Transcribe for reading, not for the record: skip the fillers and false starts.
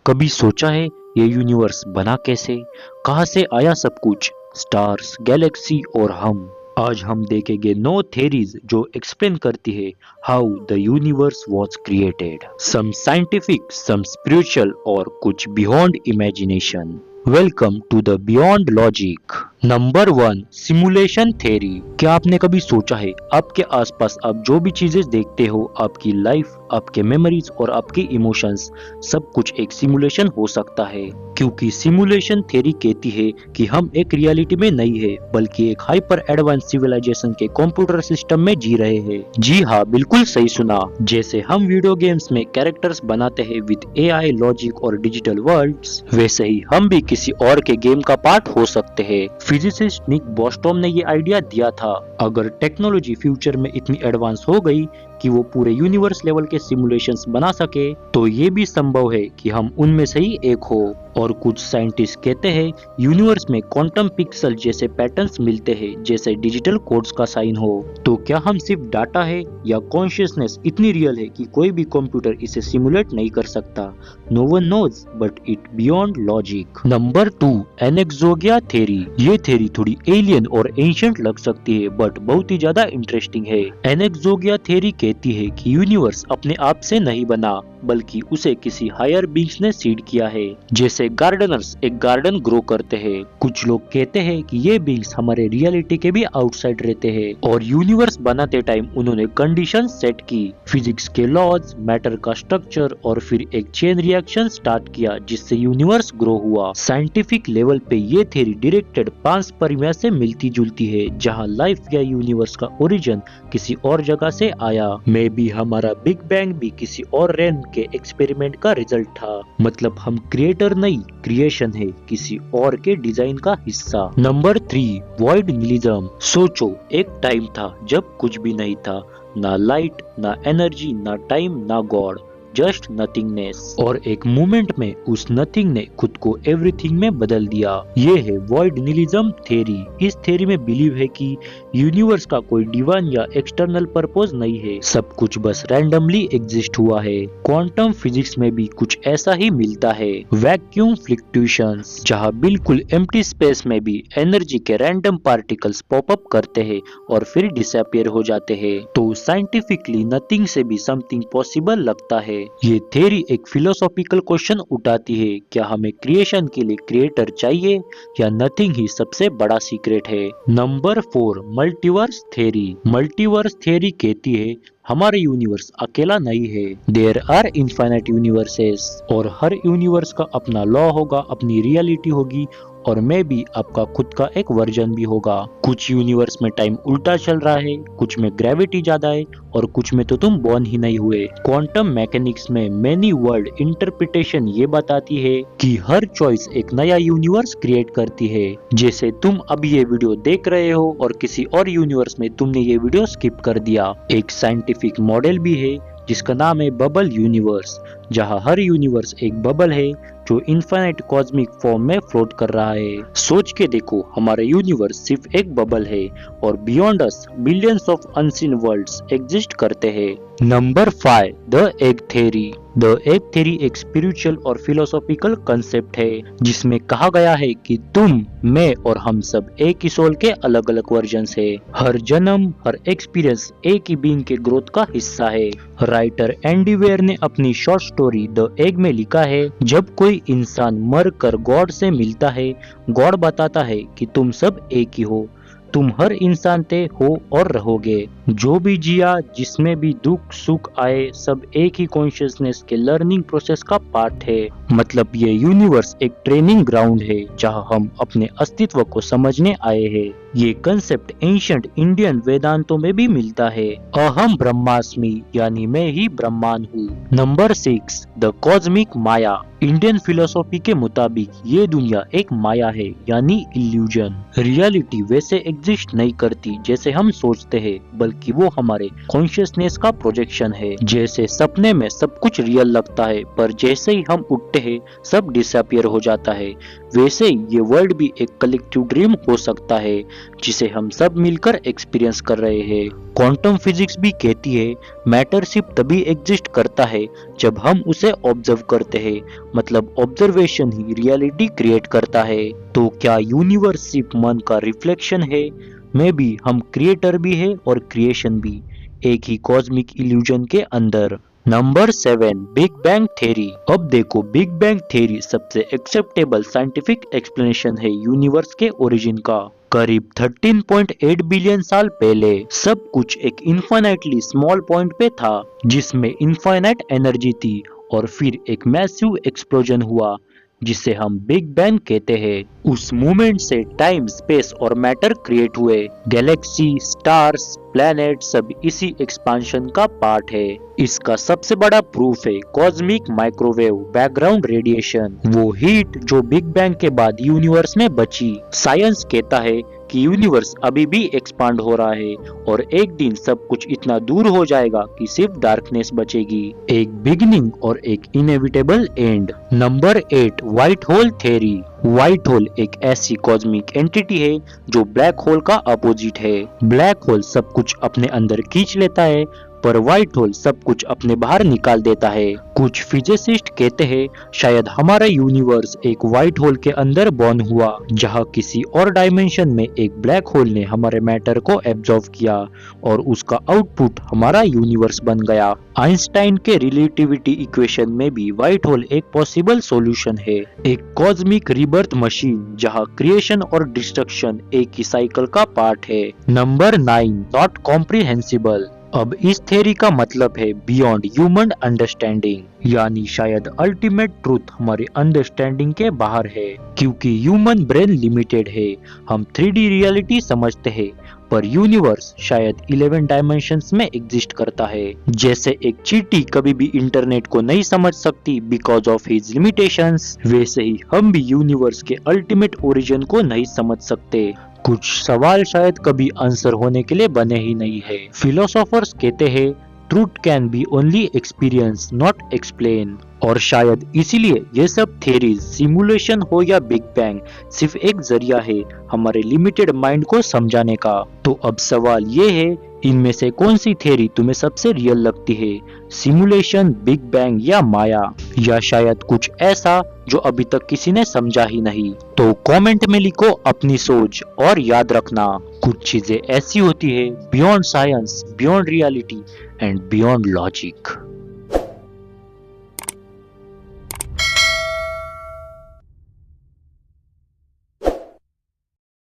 कभी सोचा है ये यूनिवर्स बना कैसे, कहाँ से आया सब कुछ, स्टार्स, गैलेक्सी और हम। आज हम देखेंगे 9 थेरीज जो एक्सप्लेन करती है how the universe was created. Some scientific, some spiritual और कुछ beyond imagination. Welcome to the beyond logic. Number 1, simulation theory. क्या आपने कभी सोचा है आपके आसपास आप जो भी चीजें देखते हो, आपकी लाइफ, आपके मेमोरीज और आपके इमोशंस, सब कुछ एक सिमुलेशन हो सकता है? क्योंकि सिमुलेशन थ्योरी कहती है कि हम एक रियलिटी में नहीं है बल्कि एक हाइपर एडवांस सिविलाइजेशन के कंप्यूटर सिस्टम में जी रहे हैं। जी हाँ, बिल्कुल सही सुना। जैसे हम वीडियो गेम्स में कैरेक्टर्स बनाते हैं विद एआई, लॉजिक और डिजिटल वर्ल्ड्स, वैसे ही हम भी किसी और के गेम का पार्ट हो सकते हैं। फिजिसिस्ट निक बॉस्टॉम ने ये आइडिया दिया था, अगर टेक्नोलॉजी फ्यूचर में इतनी एडवांस हो गई कि वो पूरे यूनिवर्स लेवल के सिमुलेशंस बना सके, तो ये भी संभव है कि हम उनमें से ही एक हो। और कुछ साइंटिस्ट कहते हैं यूनिवर्स में क्वांटम पिक्सल जैसे पैटर्न्स मिलते हैं, जैसे डिजिटल कोड्स का साइन हो। तो क्या हम सिर्फ डाटा है या कॉन्शियसनेस इतनी रियल है कि कोई भी कंप्यूटर इसे सिमुलेट नहीं कर सकता? No one knows but it beyond logic. Number 2, एनेक्सोगिया थ्योरी। ये थ्योरी थोड़ी एलियन और एंशिएंट लग सकती है बट बहुत ही ज्यादा इंटरेस्टिंग है। एनेक्सोगिया थ्योरी कहती है कि यूनिवर्स अपने आप से नहीं बना बल्कि उसे किसी हायर बींग्स ने सीड किया है। जैसे गार्डनर्स एक गार्डन ग्रो करते हैं, कुछ लोग कहते हैं कि ये बींग्स हमारे रियलिटी के भी आउटसाइड रहते हैं और यूनिवर्स बनाते टाइम उन्होंने कंडीशन सेट की, फिजिक्स के लॉज, मैटर का स्ट्रक्चर और फिर एक चेन रिएक्शन स्टार्ट किया जिससे यूनिवर्स ग्रो हुआ। साइंटिफिक लेवल पे ये थ्योरी डायरेक्टेड पांसपेरिया से मिलती जुलती है, जहाँ लाइफ या यूनिवर्स का ओरिजिन किसी और जगह से आया। मे बी हमारा बिग बैंग भी किसी और रेन के एक्सपेरिमेंट का रिजल्ट था। मतलब हम क्रिएटर नहीं, क्रिएशन है, किसी और के डिजाइन का हिस्सा। Number 3, void nihilism. सोचो, एक टाइम था जब कुछ भी नहीं था, ना लाइट, ना एनर्जी, ना टाइम, ना गॉड, जस्ट नथिंगनेस। और एक मोमेंट में उस नथिंग ने खुद को एवरीथिंग में बदल दिया। ये है वॉइड निहिलिज्म थ्योरी। इस थ्योरी में बिलीव है कि यूनिवर्स का कोई डिवाइन या एक्सटर्नल पर्पस नहीं है, सब कुछ बस रैंडमली एग्जिस्ट हुआ है। क्वांटम फिजिक्स में भी कुछ ऐसा ही मिलता है, वैक्यूम फ्लक्चुएशंस, जहाँ बिल्कुल एम्प्टी स्पेस में भी एनर्जी के रैंडम पार्टिकल्स पॉप अप करते हैं और फिर डिसअपियर हो जाते हैं। तो साइंटिफिकली नथिंग से भी समथिंग पॉसिबल लगता है। ये थ्योरी एक फिलोसॉफिकल क्वेश्चन उठाती है, क्या हमें क्रिएशन के लिए क्रिएटर चाहिए या नथिंग ही सबसे बड़ा सीक्रेट है? Number 4, multiverse theory. Multiverse theory कहती है हमारा यूनिवर्स अकेला नहीं है, देयर आर इनफाइनाइट यूनिवर्सेस और हर यूनिवर्स का अपना लॉ होगा, अपनी रियलिटी होगी और मे भी आपका खुद का एक वर्जन भी होगा। कुछ यूनिवर्स में टाइम उल्टा चल रहा है, कुछ में ग्रेविटी ज्यादा है और कुछ में तो तुम बॉर्न ही नहीं हुए। क्वांटम मैकेनिक्स में मेनी वर्ल्ड इंटरप्रिटेशन ये बताती है कि हर चॉइस एक नया यूनिवर्स क्रिएट करती है। जैसे तुम अभी ये वीडियो देख रहे हो और किसी और यूनिवर्स में तुमने ये वीडियो स्किप कर दिया। एक साइंटिफिक मॉडल भी है जिसका नाम है बबल यूनिवर्स, जहाँ हर यूनिवर्स एक बबल है जो इनफाइनाइट कॉस्मिक फॉर्म में फ्लोट कर रहा है। सोच के देखो, हमारा यूनिवर्स सिर्फ एक बबल है और beyond us billions of unseen worlds exist करते हैं। Number 5, the egg theory. The egg theory एक स्पिरिचुअल और फिलोसॉफिकल कंसेप्ट है जिसमें कहा गया है कि तुम, मैं और हम सब एक ही सोल के अलग अलग वर्जन्स है। हर जन्म, हर एक्सपीरियंस एक ही बीइंग के ग्रोथ का हिस्सा है। राइटर एंडी वेयर ने अपनी शॉर्ट स्टोरी द एग में लिखा है, जब कोई इंसान मर कर गॉड से मिलता है, गॉड बताता है कि तुम सब एक ही हो, तुम हर इंसान थे, हो और रहोगे। जो भी जिया, जिसमें भी दुख सुख आए, सब एक ही कॉन्शियसनेस के लर्निंग प्रोसेस का पार्ट है। मतलब ये यूनिवर्स एक ट्रेनिंग ग्राउंड है जहां हम अपने अस्तित्व को समझने आए हैं। ये कंसेप्ट एंशिएंट इंडियन वेदांतों में भी मिलता है। अहम ब्रह्मास्मि यानी मैं ही ब्रह्मांड हूँ। Number 6, the cosmic Maya. Indian philosophy के मुताबिक ये दुनिया एक माया है यानी इल्यूजन। रियलिटी वैसे एग्जिस्ट नहीं करती जैसे हम सोचते हैं, बल्कि वो हमारे कॉन्शियसनेस का प्रोजेक्शन है। जैसे सपने में सब कुछ रियल लगता है पर जैसे ही हम उठते हैं सब डिसअपियर हो जाता है, वैसे ही ये वर्ल्ड भी एक कलेक्टिव ड्रीम हो सकता है जिसे हम सब मिलकर एक्सपीरियंस कर रहे हैं। क्वांटम फिजिक्स भी कहती है मैटर सिर्फ तभी एग्जिस्ट करता है जब हम उसे ऑब्जर्व करते हैं, मतलब ऑब्जर्वेशन ही रियलिटी क्रिएट करता है। तो क्या यूनिवर्स सिर्फ मन का रिफ्लेक्शन है? मे बी हम क्रिएटर भी है और क्रिएशन भी, एक ही कॉस्मिक इल्यूजन के अंदर। Number 7, big bang theory. अब देखो, बिग बैंग थ्योरी सबसे एक्सेप्टेबल साइंटिफिक एक्सप्लेनेशन है यूनिवर्स के ओरिजिन का। करीब 13.8 बिलियन साल पहले सब कुछ एक इनफाइनाइटली स्मॉल पॉइंट पे था जिसमें इनफाइनाइट एनर्जी थी, और फिर एक मैसिव एक्सप्लोजन हुआ जिसे हम बिग बैंग कहते हैं। उस मोमेंट से टाइम, स्पेस और मैटर क्रिएट हुए। गैलेक्सी, स्टार्स, प्लैनेट सब इसी एक्सपांशन का पार्ट है। इसका सबसे बड़ा प्रूफ है कॉस्मिक माइक्रोवेव बैकग्राउंड रेडिएशन, वो हीट जो बिग बैंग के बाद यूनिवर्स में बची। साइंस कहता है कि यूनिवर्स अभी भी एक्सपांड हो रहा है और एक दिन सब कुछ इतना दूर हो जाएगा कि सिर्फ डार्कनेस बचेगी। एक बिगिनिंग और एक inevitable and. Number 8, white hole theory. White hole एक ऐसी कॉस्मिक एंटिटी है जो ब्लैक होल का अपोजिट है। ब्लैक होल सब कुछ अपने अंदर खींच लेता है, पर व्हाइट होल सब कुछ अपने बाहर निकाल देता है। कुछ फिजिसिस्ट कहते हैं शायद हमारा यूनिवर्स एक व्हाइट होल के अंदर बॉर्न हुआ, जहां किसी और डायमेंशन में एक ब्लैक होल ने हमारे मैटर को एब्जॉर्ब किया और उसका आउटपुट हमारा यूनिवर्स बन गया। आइंस्टाइन के रिलेटिविटी इक्वेशन में भी व्हाइट होल एक पॉसिबल सॉल्यूशन है, एक कॉस्मिक रीबर्थ मशीन जहां क्रिएशन और डिस्ट्रक्शन एक ही साइकिल का पार्ट है। Number 9, not comprehensible. अब इस थ्योरी का मतलब है बियॉन्ड ह्यूमन अंडरस्टैंडिंग, यानी शायद अल्टीमेट ट्रूथ हमारे अंडरस्टैंडिंग के बाहर है, क्योंकि ह्यूमन ब्रेन लिमिटेड है। हम 3D रियलिटी समझते हैं, पर यूनिवर्स शायद 11 डायमेंशंस में एग्जिस्ट करता है। जैसे एक चींटी कभी भी इंटरनेट को नहीं समझ सकती बिकॉज ऑफ हिज लिमिटेशंस, वैसे ही हम भी यूनिवर्स के अल्टीमेट ओरिजिन को नहीं समझ सकते। कुछ सवाल शायद कभी आंसर होने के लिए बने ही नहीं है। फिलोसोफर्स कहते हैं truth can be only experience not explain, और शायद इसीलिए ये सब थ्योरीज, सिमुलेशन हो या बिग बैंग, सिर्फ एक जरिया है हमारे लिमिटेड माइंड को समझाने का। तो अब सवाल ये है, इनमें से कौन सी थ्योरी तुम्हें सबसे रियल लगती है? सिमुलेशन, बिग बैंग या माया, या शायद कुछ ऐसा जो अभी तक किसी ने समझा ही नहीं? तो कमेंट में लिखो अपनी सोच, और याद रखना कुछ चीजें ऐसी होती है beyond science, beyond reality and beyond logic.